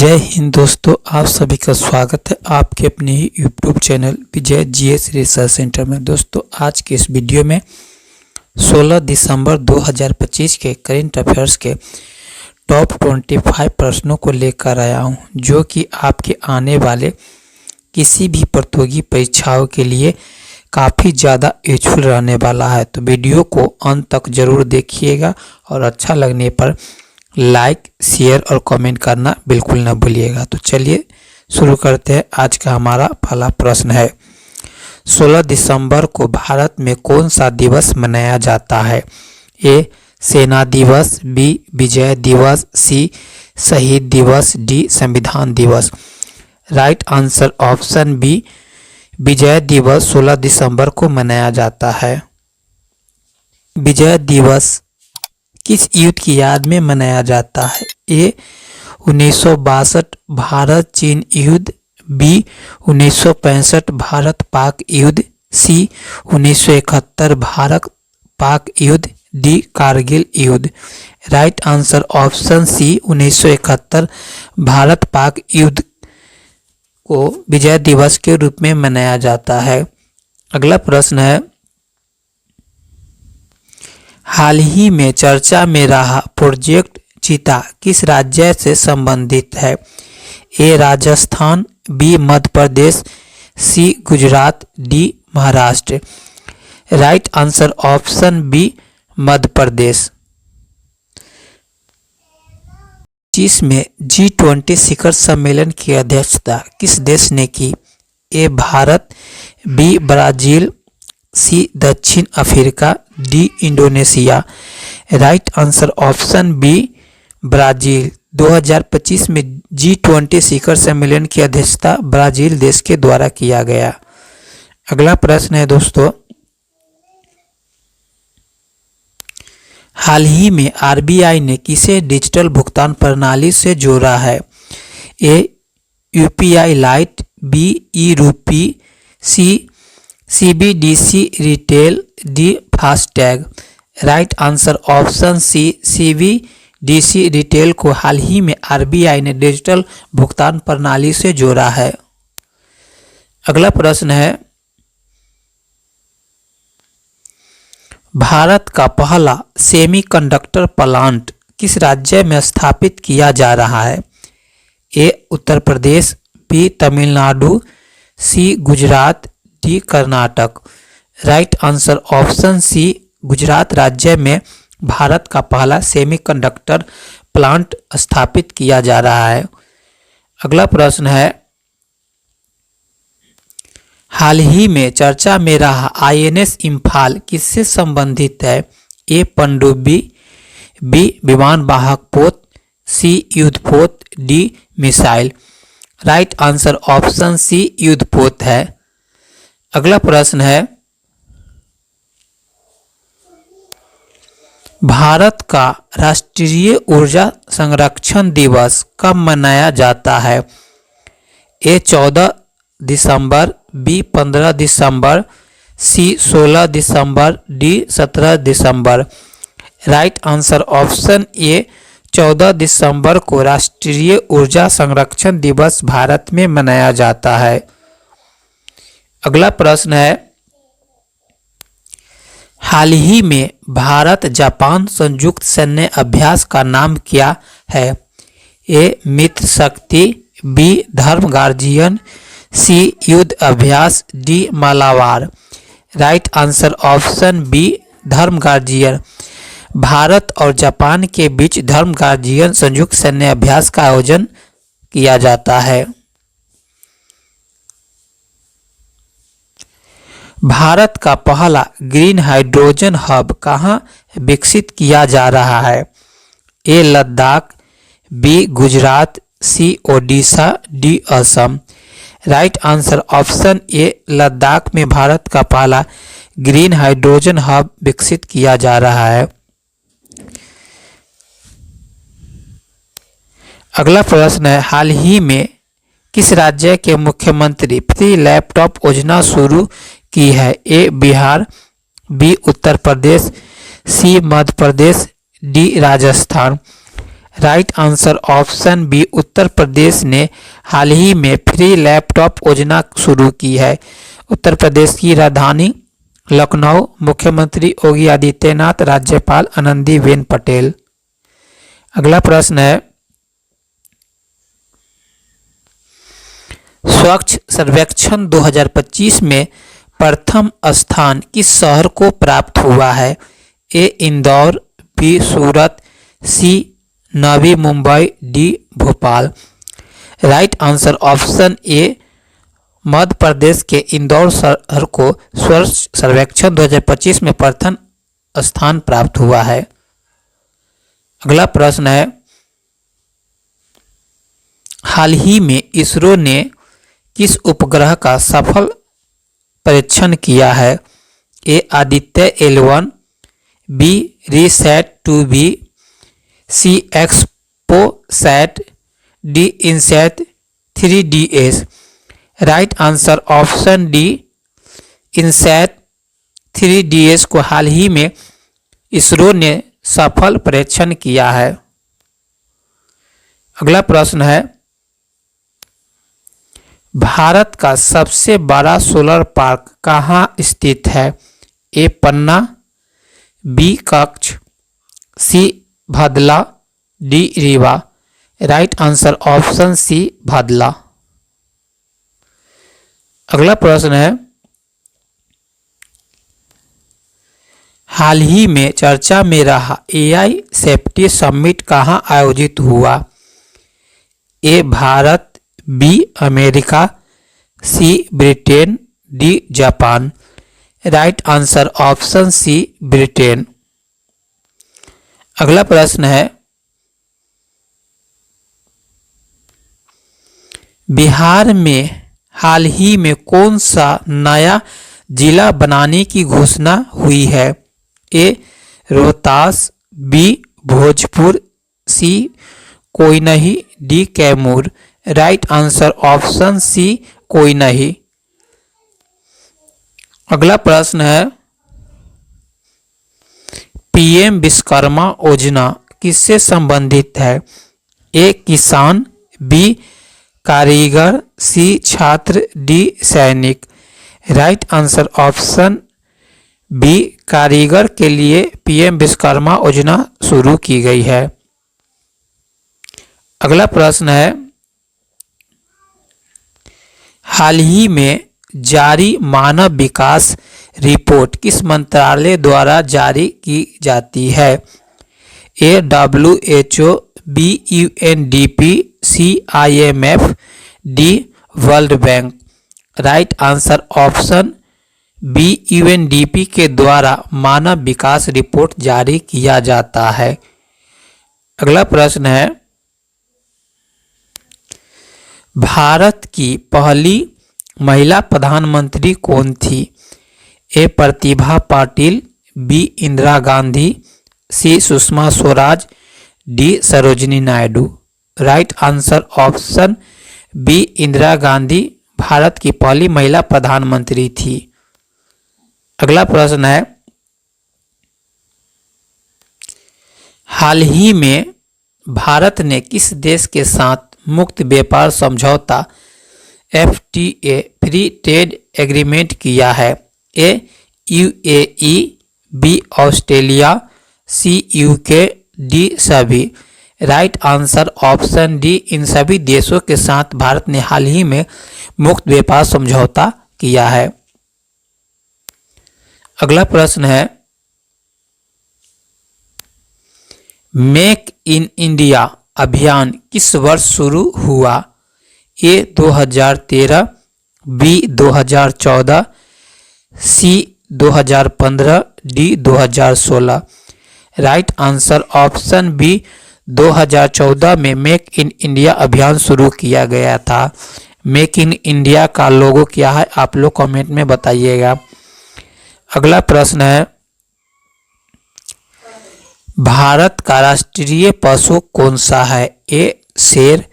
जय हिंद दोस्तों, आप सभी का स्वागत है आपके अपने ही यूट्यूब चैनल विजय जीएस रिसर्च सेंटर में। दोस्तों, आज के इस वीडियो में 16 दिसंबर 2025 के करेंट अफेयर्स के टॉप 25 प्रश्नों को लेकर आया हूं, जो कि आपके आने वाले किसी भी प्रतियोगी परीक्षाओं के लिए काफ़ी ज़्यादा यूजफुल रहने वाला है। तो वीडियो को अंत तक ज़रूर देखिएगा और अच्छा लगने पर लाइक, शेयर और कमेंट करना बिल्कुल ना भूलिएगा। तो चलिए शुरू करते हैं। आज का हमारा पहला प्रश्न है, 16 दिसंबर को भारत में कौन सा दिवस मनाया जाता है? ए सेना दिवस, बी विजय दिवस, सी शहीद दिवस, डी संविधान दिवस। राइट आंसर ऑप्शन बी विजय दिवस 16 दिसंबर को मनाया जाता है। विजय दिवस किस युद्ध की याद में मनाया जाता है? ए 1962 भारत चीन युद्ध, बी 1965 भारत पाक युद्ध, सी 1971 भारत पाक युद्ध, डी कारगिल युद्ध। Right answer option C 1971 Bharat Pak युद्ध को विजय दिवस के रूप में मनाया जाता है। अगला प्रश्न है, हाल ही में चर्चा में रहा प्रोजेक्ट चीता किस राज्य से संबंधित है? A Rajasthan, B Madhya Pradesh, C Gujarat, D Maharashtra. Right answer option B Madhya Pradesh. 25 में G20 शिखर सम्मेलन की अध्यक्षता किस देश ने की? A Bharat, B Brazil, C दक्षिण अफ्रीका, D Indonesia. Right answer option B Brazil. 2025 में G20 शिखर सम्मेलन की अध्यक्षता ब्राजील देश के द्वारा किया गया। अगला प्रश्न है दोस्तों, हाल ही में आरबीआई ने किसे डिजिटल भुगतान प्रणाली से जोड़ा है? A UPI lite, B e rupee, C CBDC retail, D FASTag. Right answer option C CBDC retail को हाल ही में आरबीआई ने डिजिटल भुगतान प्रणाली से जोड़ा है। अगला प्रश्न है, भारत का पहला सेमीकंडक्टर प्लांट किस राज्य में स्थापित किया जा रहा है? A Uttar Pradesh, B Tamil Nadu, C Gujarat, D Karnataka. Right answer option C Gujarat राज्य में भारत का पहला सेमीकंडक्टर प्लांट स्थापित किया जा रहा है। अगला प्रश्न है, हाल ही में चर्चा में रहा आईएनएस इम्फाल किससे संबंधित है? ए पनडुब्बी, बी विमान वाहक पोत, सी युद्धपोत, D missile. Right answer option C युद्धपोत है। अगला प्रश्न है, भारत का राष्ट्रीय ऊर्जा संरक्षण दिवस कब मनाया जाता है? ए 14 दिसंबर, बी 15 दिसंबर, सी 16 दिसंबर, डी 17 दिसंबर। राइट आंसर ऑप्शन ए 14 दिसंबर को राष्ट्रीय ऊर्जा संरक्षण दिवस भारत में मनाया जाता है। अगला प्रश्न है, हाल ही में भारत जापान संयुक्त सैन्य अभ्यास का नाम क्या है? ए मित्र शक्ति, बी धर्म गार्जियन, सी युद्ध अभ्यास, D Malabar. Right answer option B Dharma guardian. Bharat और जापान के बीच धर्म गार्जियन संयुक्त सैन्य अभ्यास का आयोजन किया जाता है। भारत का पहला ग्रीन हाइड्रोजन हब कहाँ विकसित किया जा रहा है? A Ladakh, B Gujarat, C Odisha, D Assam. Right answer option A Ladakh में भारत का पहला ग्रीन हाइड्रोजन हब विकसित किया जा रहा है। अगला प्रश्न है, हाल ही में किस राज्य के मुख्यमंत्री फ्री लैपटॉप योजना शुरू की है? A Bihar, B Uttar Pradesh, C Madhya Pradesh, D Rajasthan. Right answer option B, Uttar Pradesh ने हाल ही में फ्री लैपटॉप योजना शुरू की है। उत्तर प्रदेश की राजधानी लखनऊ, मुख्यमंत्री योगी आदित्यनाथ, राज्यपाल आनंदीबेन पटेल। अगला प्रश्न है, स्वच्छ सर्वेक्षण 2025 में प्रथम स्थान किस शहर को प्राप्त हुआ है? A Indore, B Surat, C Navi Mumbai, D Bhopal. Right answer option A, Madhya Pradesh के इंदौर शहर को स्वच्छ सर्वेक्षण 2025 में प्रथम स्थान प्राप्त हुआ है। अगला प्रश्न है, हाल ही में इसरो ने किस उपग्रह का सफल परीक्षण किया है? A Aditya L1, B RISAT 2B, C XPoSat, D INSAT 3DS। Right answer option D, INSAT 3DS को हाल ही में इसरो ने सफल परीक्षण किया है। अगला प्रश्न है, भारत का सबसे बड़ा सोलर पार्क कहाँ स्थित है? A Panna, B Kutch, C Bhadla, D Rewa. Right answer option C Bhadla. अगला प्रश्न है, हाल ही में चर्चा में रहा AI सेफ्टी समिट कहाँ आयोजित हुआ? A Bharat, B America, C Britain, D Japan. Right answer option C Britain. अगला प्रश्न है, बिहार में हाल ही में कौन सा नया जिला बनाने की घोषणा हुई है? A Rohtas, B Bhojpur, C कोई नहीं, D Kaimur. Right answer option C कोई नहीं। अगला प्रश्न है, PM विश्वकर्मा योजना किससे संबंधित है? ए किसान, बी कारीगर, सी छात्र, डी सैनिक। राइट आंसर ऑप्शन बी, कारीगर के लिए PM विश्वकर्मा योजना शुरू की गई है। अगला प्रश्न है, हाल ही में जारी मानव विकास रिपोर्ट किस मंत्रालय द्वारा जारी की जाती है? A WHO, B UNDP, C IMF, D world bank. Right answer option B, UNDP के द्वारा मानव विकास रिपोर्ट जारी किया जाता है। अगला प्रश्न है, भारत की पहली महिला प्रधानमंत्री कौन थी? A Pratibha Patil, B Indira Gandhi, C Sushma Swaraj, D Sarojini Naidu. Right answer option B, Indira Gandhi Bharat की पहली महिला प्रधानमंत्री थी। अगला प्रश्न है, हाल ही में भारत ने किस देश के साथ मुक्त व्यापार समझौता FTA फ्री ट्रेड एग्रीमेंट किया है? ए UAE, बी ऑस्ट्रेलिया, सी UK, डी सभी। राइट आंसर ऑप्शन डी, इन सभी देशों के साथ भारत ने हाल ही में मुक्त व्यापार समझौता किया है। अगला प्रश्न है, मेक इन इंडिया अभियान किस वर्ष शुरू हुआ? A 2013, B 2014, C 2015, D 2016। Right answer option B, 2014 में मेक इन इंडिया अभियान शुरू किया गया था। मेक इन इंडिया का लोगो क्या है, आप लोग कमेंट में बताइएगा। अगला प्रश्न है, भारत का राष्ट्रीय पशु कौन सा है? ए शेर,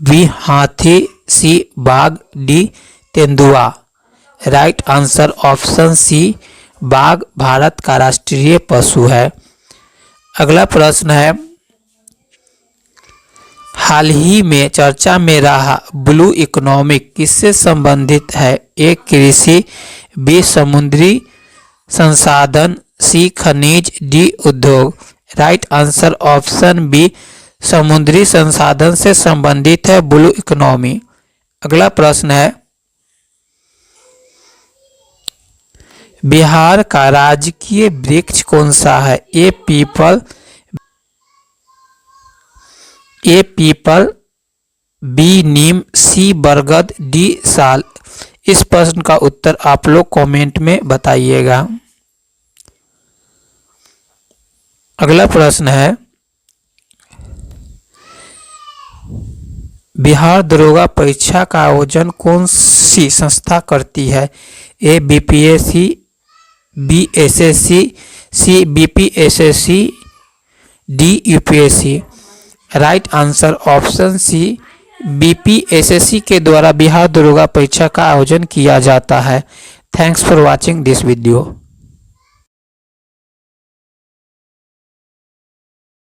बी हाथी, सी बाघ, डी तेंदुआ। राइट आंसर ऑप्शन सी, बाघ भारत का राष्ट्रीय पशु है। अगला प्रश्न है, हाल ही में चर्चा में रहा ब्लू इकोनॉमिक किससे संबंधित है? ए कृषि, बी समुद्री संसाधन, सी खनिज, डी उद्योग। राइट आंसर ऑप्शन बी समुद्री संसाधन से संबंधित है ब्लू इकोनॉमी। अगला प्रश्न है, बिहार का राजकीय वृक्ष कौन सा है? ए पीपल, बी नीम, सी बरगद, डी साल। इस प्रश्न का उत्तर आप लोग कमेंट में बताइएगा। अगला प्रश्न है, बिहार दरोगा परीक्षा का आयोजन कौन सी संस्था करती है? A BPSC, B SSC, C BPSSC, D UPSC. Right answer option C BPSSC के द्वारा बिहार दरोगा परीक्षा का आयोजन किया जाता है। Thanks for watching this video.